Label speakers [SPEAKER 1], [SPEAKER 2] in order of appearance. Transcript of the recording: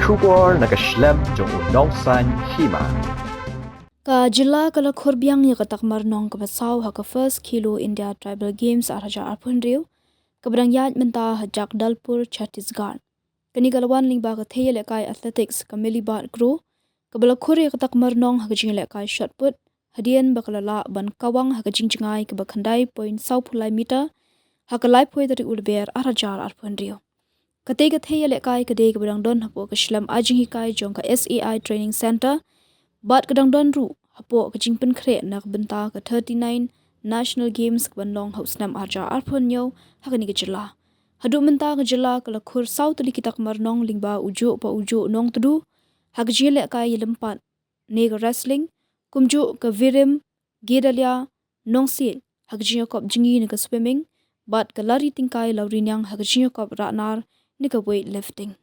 [SPEAKER 1] Shubor nakaslem jong Rnong san Hima.
[SPEAKER 2] Ka jila kala Khur biang ya Takma Rnong ka basau ha ka first Khelo India Tribal Games araja arpun riu ka badang yaj menta hajak Dalpur Chhattisgarh. Kani kalawan lingba ka theye lekai athletics ka Melibad crew ka bala Khur ya Takma Rnong ha ka jing lekai Shotput hadian bakalala ban kawang ha ka jing jingai ka bakhandai point sau pulai meter ha ka lai poi dari ulber araja arpun riu. Katiga theye lekai ka dei ka badang don hapo ka shlam ajing hikai jong ka SAI Training Center Bat kadang don ru hapo ka jingpen kre nak benta ka 39 National Games ka bandong haus nam arja arpon yo hakani ka jela. Hadu menta ka jela kala Khur sau tali kita Rnong lingba ujo pa ujo nong tudu hak jele ka yelempat ne ka wrestling kumjo ka virim gedalia nong sil hak jiyo kop jingi ne ka swimming bat ka lari tingkai laurinyang hak jiyo kop ranar ne ka weightlifting.